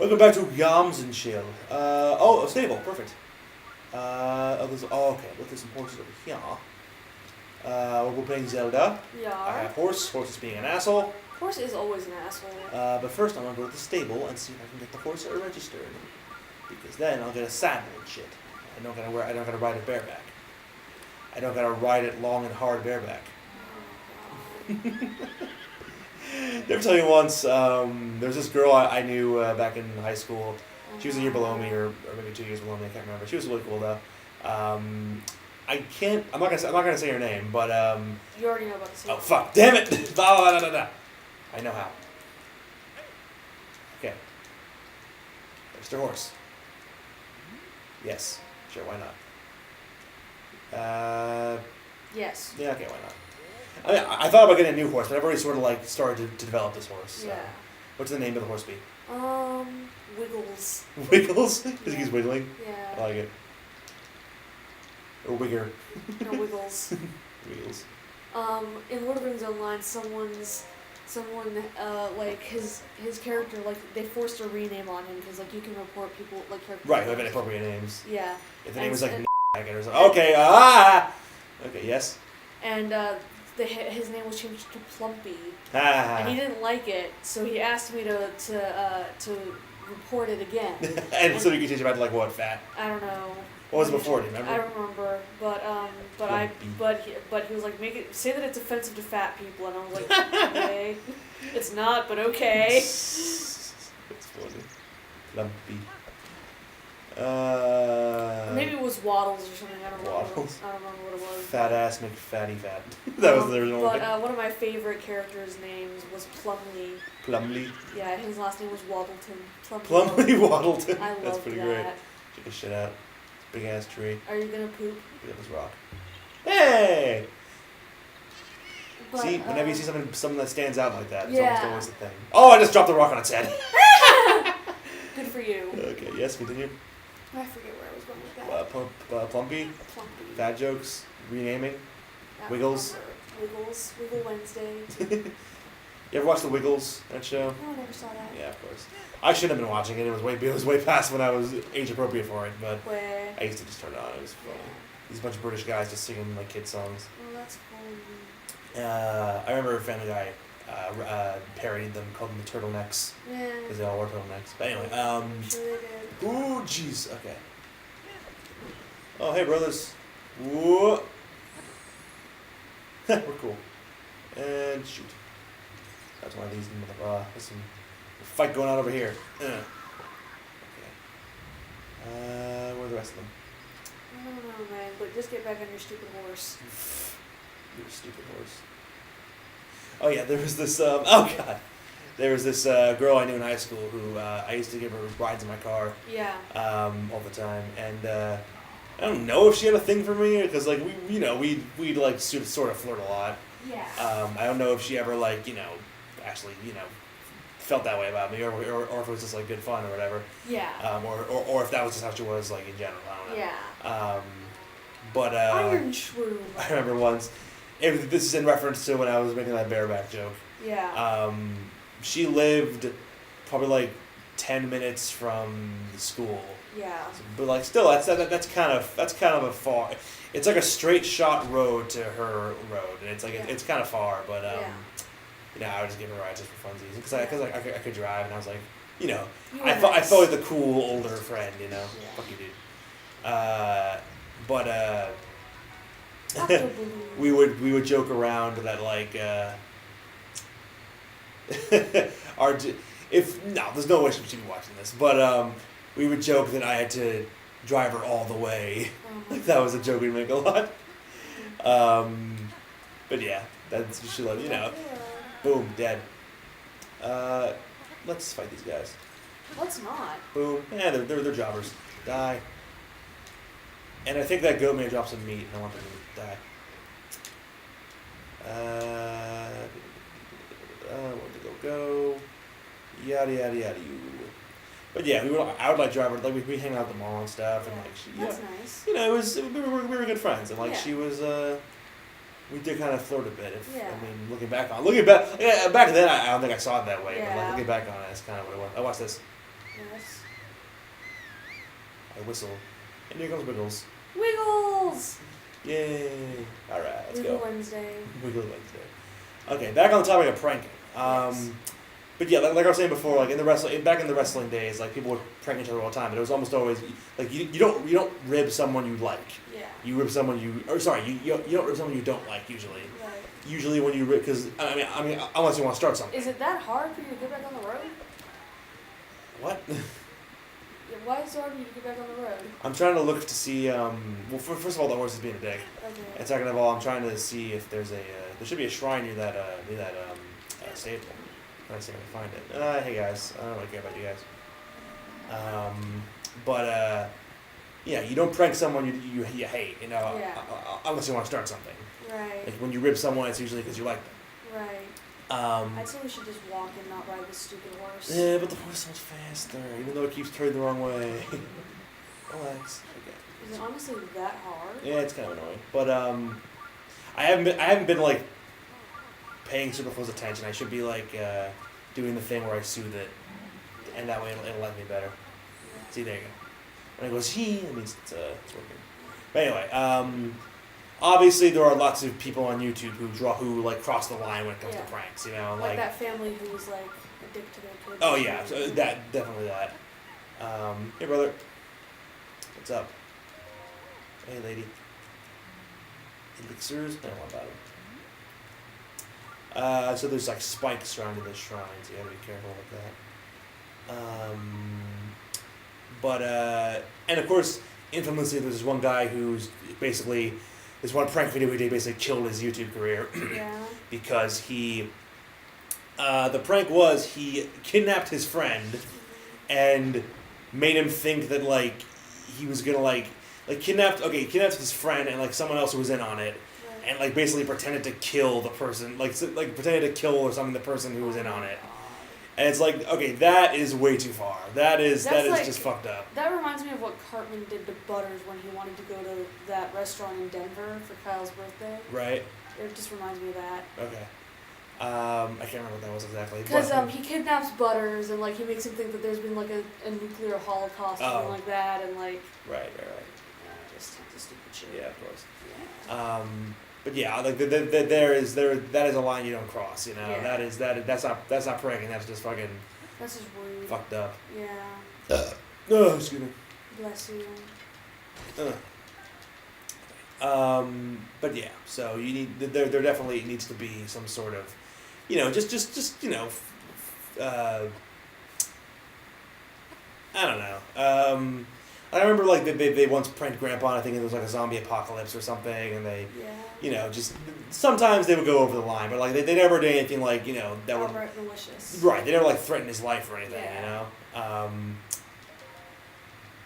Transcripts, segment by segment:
Welcome back to Yams and Chill. A stable, perfect. Okay, look, there's some horses over here. We're playing Zelda. Yeah. I have horse. Horse is being an asshole. Horse is always an asshole. But first I'm gonna go to the stable and see if I can get the horse registered. Because then I'll get a saddle and shit. I don't gotta ride it bareback. I don't gotta ride it long and hard bareback. Did I ever tell you once, there was this girl I knew back in high school. She was a year below me, or maybe 2 years below me, I can't remember. She was really cool though. I'm not gonna say her name, but You already know about the scene. oh fuck, damn it! I know how. Okay. There's the horse. Yes. Sure, why not? Yes. Yeah, okay, why not? I mean, I thought about getting a new horse, but I've already sort of like started to develop this horse. So. Yeah. What's the name of the horse be? Wiggles. Wiggles? Because he's wiggling? I Yeah. like it. Or Wigger. No, Wiggles. Wiggles. In Lord of the Rings Online, like his character, like they forced a rename on him because like you can report people like characters. Right, who have inappropriate names. Yeah. If the name was like and, or something. Okay, Okay, yes. And his name was changed to Plumpy, Ah. and he didn't like it, so he asked me to report it again. and so you can change it back to like what, fat? I don't know. What was it before? Do you remember? I don't remember, but he was like, say that it's offensive to fat people, and I was like, okay, it's not, but okay. It's funny. Lumpy. Maybe it was Waddles or something. I don't remember. Waddles? I don't remember what it was. Fat ass McFatty fat. That was the original one. But one of my favorite characters' names was Plumley. Plumley. Yeah, his last name was Waddleton. Plumley Waddleton. I love That's pretty that. great. Check this shit out. Big ass tree. Are you gonna poop? Look at this rock. Hey! But, See, whenever you see something that stands out like that, it's yeah. almost always the thing. Oh, I just dropped the rock on its head. Good for you. Okay, yes, continue. I forget where I was going with that. Plumpy, Plumpy. fat jokes, renaming, I Wiggles. remember. Wiggle Wednesday. You ever watch the Wiggles, that show? No, I never saw that. Yeah, of course. I should have been watching it. It was way past when I was age appropriate for it, but Where? I used to just turn it on. It was funny. These bunch of British guys just singing like kid songs. Oh, that's cool. I remember Family Guy parodied them, called them the Turtlenecks, Yeah. because they all wore turtlenecks. But anyway, I'm sure they did. ooh, jeez, okay. Oh, hey, brothers. Whoa. We're cool. And shoot. That's one of these. There's some fight going on over here. Okay. Where are the rest of them? I don't know, man, but just get back on your stupid horse. You're a stupid horse. Oh yeah, there was this. Oh god, there was this girl I knew in high school who I used to give her rides in my car. Yeah. All the time, and I don't know if she had a thing for me because like we'd like sort of flirt a lot. Yeah. I don't know if she ever like actually felt that way about me or if it was just like good fun or whatever. Yeah. Or if that was just how she was like in general. I don't know. Yeah. But Iron Shrew. I remember once. This is in reference to when I was making that bareback joke. Yeah. She lived probably like 10 minutes from the school. Yeah. But like still, that's kind of a far. It's like a straight shot road to her road, and it's like it's kind of far. But I would just give her rides just for funsies because I could drive, and I was like, I felt like the cool older friend, Yeah. Fuck you, dude. But we would joke around that like there's no way she should be watching this, but we would joke that I had to drive her all the way. Like that was a joke we make a lot. But yeah, that's she let boom, dead. Let's fight these guys. Let's not. Boom. Yeah, they're jobbers. Die. And I think that goat may drop some meat, and I want them to die. Where to go? Yada yada yada. But yeah, I would like drive her. Like we hang out at the mall and stuff, and like That's nice. we were good friends, and like she was we did kind of flirt a bit. I mean, looking back, back then I don't think I saw it that way. But like looking back on it, it's kind of what it was. I watched this. Yes. I whistle. And here comes Wiggles. Wiggles! Yay! Alright, let's Wiggle go. Wednesday. Wiggle Wednesday. Okay, back on the topic of pranking. Yes. But yeah, like I was saying before, like back in the wrestling days, like people would prank each other all the time, but it was almost always like you don't rib someone you like. Yeah. You rib someone you don't rib someone you don't like usually. Right. Usually when you rib, because I mean unless you want to start something. Is it that hard for you to get back on the road? What? Yeah, why is it so hard for you to get back on the road? I'm trying to look to see. Well, first of all, the horse is being a dick, Okay. and second of all, I'm trying to see if there's a there should be a shrine near that stable. I'm trying to see if I can find it. Hey guys, I don't really care about you guys. But yeah, you don't prank someone you hate, you know, Yeah. unless you want to start something. Right. Like when you rib someone, it's usually because you like them. Right. I'd say we should just walk and not ride this stupid horse. Yeah, but the horse sounds faster, even though it keeps turning the wrong way. Relax. Okay. Is it honestly that hard? Yeah, it's kind of annoying, but I haven't been like paying super close attention. I should be like doing the thing where I soothe it, and that way it'll like me better. See, there you go. When it goes that means it's working. But anyway, obviously there are lots of people on YouTube who like cross the line when it comes to pranks. You know, like that family who was like a dick to their kids. Oh yeah, so that definitely that. Hey brother, what's up? Hey lady. Elixirs? I don't know about them. So there's like spikes surrounding the shrine, so you gotta be careful with that. And of course, infamously, there's this one guy who's basically, this one prank video he did basically killed his YouTube career. Yeah. Because the prank was he kidnapped his friend and made him think that like he was gonna kidnapped his friend and like someone else who was in on it. And like basically pretended to kill the person, like pretended to kill or something the person who was in on it. And it's like, okay, that is way too far. That is like, just fucked up. That reminds me of what Cartman did to Butters when he wanted to go to that restaurant in Denver for Kyle's birthday. Right. It just reminds me of that. Okay. I can't remember what that was exactly. Because he kidnaps Butters and like he makes him think that there's been like a nuclear holocaust or something like that and like. Right. Yeah, just tons of stupid shit. Yeah, of course. Yeah. But yeah, like that is a line you don't cross. You know, Yeah. that's not pranking. That's just fucking. That's just rude. Fucked up. Yeah. Oh, excuse me. Bless you. But yeah, so you need there definitely needs to be some sort of, you know, just you know, I don't know. I remember like they once pranked Grandpa. I think it was like a zombie apocalypse or something, and they, you know, just sometimes they would go over the line, but like they never did anything like, you know, that would malicious. Right. They never like threaten his life or anything, Yeah. you know.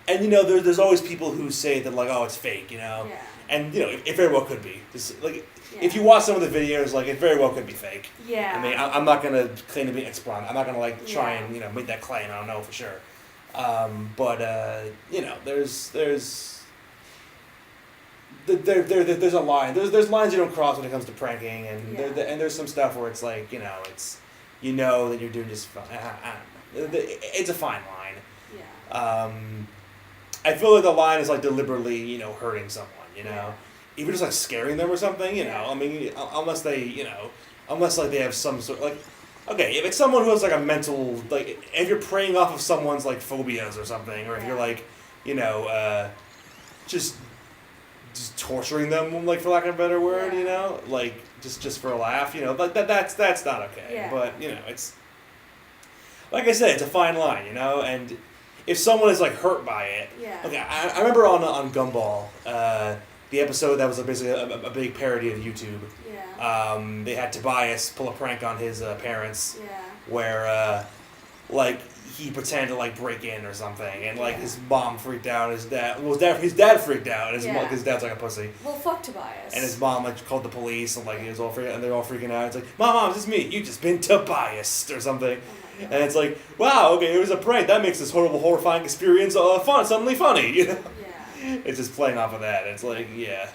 And you know, there's always people who say that like, oh, it's fake, you know. Yeah. And you know, it very well could be. Just, like, Yeah. if you watch some of the videos, like it very well could be fake. Yeah. I mean, I'm not gonna claim to be an expert. I'm not gonna like try Yeah. and, you know, make that claim. I don't know for sure. But you know, there's a line. There's lines you don't cross when it comes to pranking, and and there's some stuff where it's like, you know, it's, you know, that you're doing just fine. I don't know. It's a fine line. Yeah. I feel like the line is like deliberately, you know, hurting someone, you know, Yeah. even just like scaring them or something, you know. I mean, unless they, you know, unless like they have some sort like, okay, if it's someone who has like a mental, like if you're preying off of someone's like phobias or something, or if you're like, you know, just torturing them, like for lack of a better word, you know, like just for a laugh, you know, like that's not okay. Yeah. But you know, it's like I said, it's a fine line, you know, and if someone is like hurt by it, okay, I remember on Gumball, the episode that was basically a big parody of YouTube. Yeah. They had Tobias pull a prank on his parents, Yeah. where like he pretended to like break in or something, and like his mom freaked out, his dad freaked out, and his dad's like a pussy. Well, fuck Tobias. And his mom like called the police, and like he was all freaking, and they're all freaking out. It's like, Mom, it's me. You just been Tobias or something. And it's like, wow, okay, it was a prank. That makes this horrible, horrifying experience suddenly funny. You know? Yeah. It's just playing off of that. It's like, yeah.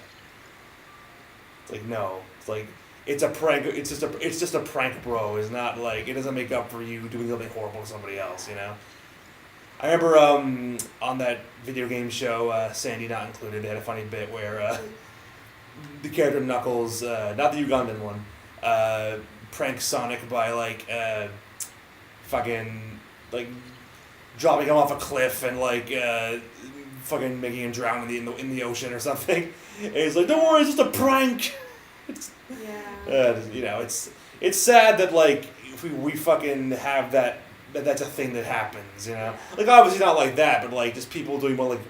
It's like, no. It's like, it's a prank. It's just a prank, bro. It's not like, it doesn't make up for you doing something horrible to somebody else, you know? I remember on that video game show, Sandy Not Included, they had a funny bit where the character Knuckles, not the Ugandan one, pranks Sonic by like fucking like dropping him off a cliff and like fucking making him drown in the ocean or something. And he's like, "Don't worry, it's just a prank." You know, it's sad that like we fucking have that's a thing that happens. You know, like obviously not like that, but like just people doing more like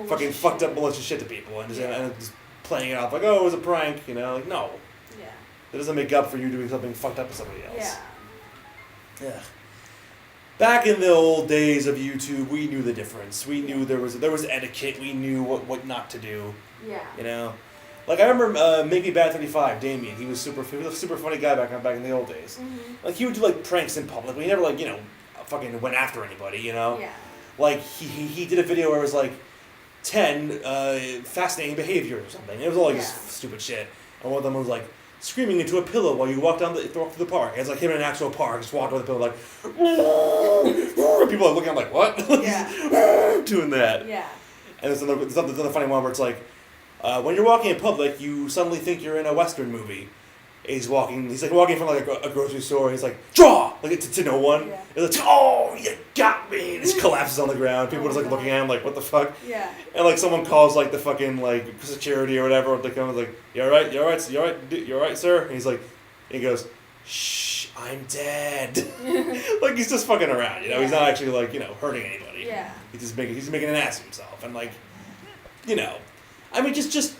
fucking fucked up malicious shit to people and just playing it off like, oh, it was a prank. You know, like no. Yeah. That doesn't make up for you doing something fucked up to somebody else. Yeah. Back in the old days of YouTube, we knew the difference. We knew there was etiquette. We knew what not to do. Yeah. You know, like I remember Make Me Bad 35, Damien. He was a super funny guy back in the old days. Mm-hmm. Like he would do like pranks in public, but he never like fucking went after anybody. You know. Yeah. Like he did a video where it was like 10 fascinating behaviors or something. It was all like just stupid shit. And one of them was like screaming into a pillow while you walk through the park. It's like him in an actual park, just walking with a pillow like, people are looking at him like, what? Doing that. Yeah. And there's another funny one where it's like, when you're walking in public, you suddenly think you're in a Western movie. He's like walking from like a grocery store. He's like, draw! Like to no one. Yeah. It's like, oh, you got me! And just collapses on the ground. People are just like looking at him like, what the fuck? Yeah. And like someone calls like the fucking like security or whatever. They come like, you alright, sir? And he's like, he goes, shh, I'm dead. Like he's just fucking around, you know. He's not actually like hurting anybody. Yeah. He's making an ass of himself, and like, I mean just.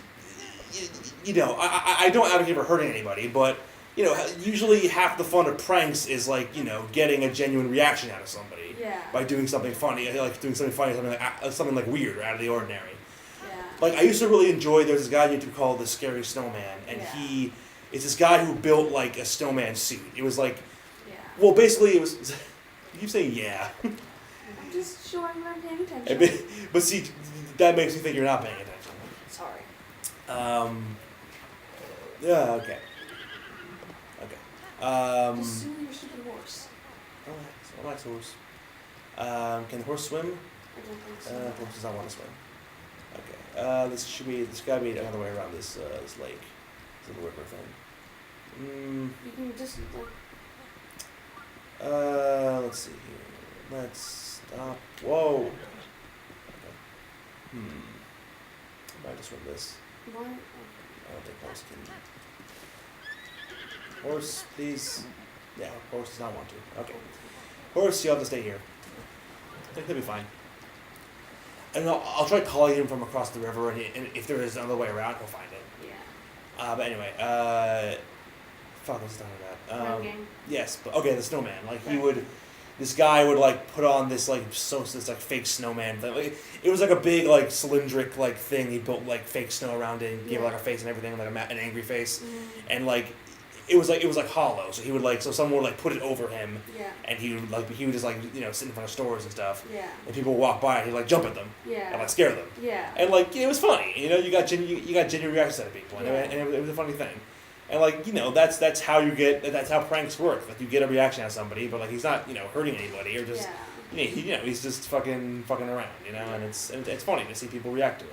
I don't advocate for hurting anybody, but, usually half the fun of pranks is, like, getting a genuine reaction out of somebody. Yeah. By doing something funny, something like weird or out of the ordinary. Yeah. Like, I used to really enjoy, there's this guy on YouTube called The Scary Snowman, and it's this guy who built, like, a snowman suit. It was like, well, basically it was, you keep saying yeah. I'm just showing that I'm paying attention. But see, that makes me think you're not paying attention. Sorry. Yeah, okay. Just sue your stupid horse. I like the horse. Can the horse swim? I don't think so. The horse does not want to swim. Okay. This gotta be another way around this lake. This little river thing. You can just let's see here. Let's stop. Whoa. Okay. I might just swim this. What? I don't think horse can. Horse, please. Yeah, horse does not want to. Okay. Horse, you'll have to stay here. I think he'll be fine. And I'll try calling him from across the river, and if there is another way around, he'll find it. Yeah. But anyway, fuck, what's the talking about? Yes, but okay, the snowman. Like this guy would like put on this like fake snowman thing. Like, it was like a big like cylindric like thing. He built like fake snow around it, and gave it like a face and everything, like an angry face, and like it was like hollow. So he would like someone would like put it over him, and he would just like sit in front of stores and stuff, and people would walk by and he'd like jump at them, and like scare them, and like it was funny. You got genuine reactions out of people, and it was a funny thing. And like that's how pranks work. Like you get a reaction out of somebody, but like he's not hurting anybody or just he's just fucking around, and it's funny to see people react to it.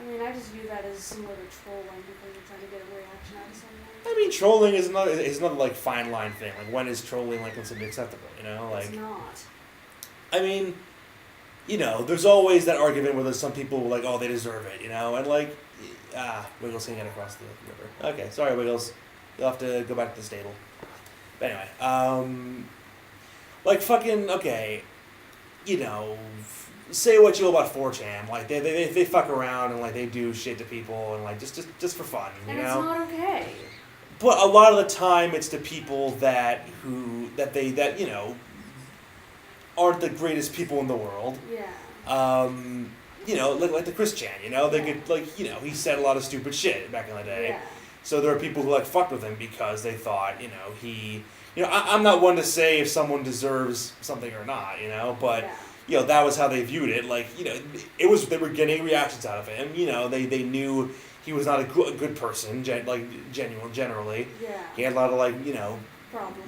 I mean, I just view that as similar to trolling because you're trying to get a reaction out of someone. I mean, trolling is another like fine line thing. Like when is trolling like considered acceptable? Like it's not. I mean, there's always that argument where there's some people like, oh, they deserve it, and like. Wiggles can get across the river. Okay, sorry, Wiggles. You'll have to go back to the stable. But anyway, like fucking, okay, say what you will about 4chan. Like, they fuck around and, like, they do shit to people and, like, just for fun, And it's not okay. But a lot of the time, it's the people that aren't the greatest people in the world. Yeah. Like the Chris Chan, they could, he said a lot of stupid shit back in the day. Yeah. So there are people who, fucked with him because they thought, I'm not one to say if someone deserves something or not, but, that was how they viewed it. Like, they were getting reactions out of him, they knew he was not a good person, generally. Yeah. He had a lot of,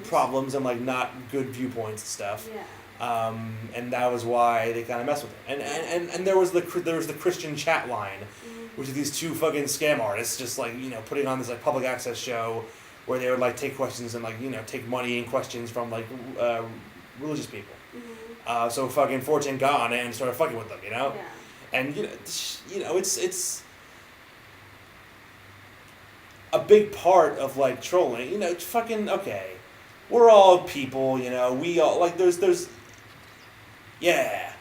problems and, not good viewpoints and stuff. Yeah. And that was why they kind of messed with it. And there was the Christian chat line, which is these two fucking scam artists just like, you know, putting on this like public access show where they would like take questions and like, you know, take money and questions from like religious people. So fucking 4chan got on it and started fucking with them, you know? Yeah. And you know, it's a big part of like trolling, you know, fucking okay. We're all people, you know, we all like there's yeah.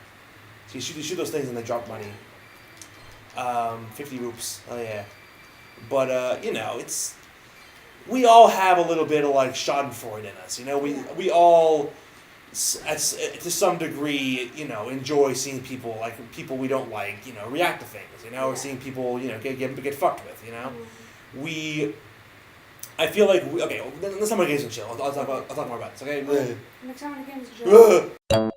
So you shoot those things and they drop money. 50 roops. Oh yeah. But you know, we all have a little bit of like Schadenfreude in us, you know. We all to some degree, you know, enjoy seeing people we don't like, you know, react to things, you know, or seeing people, you know, get fucked with, you know. I feel like okay. Let's talk about games and chill. I'll talk more about this. Okay. Next time on the games and chill.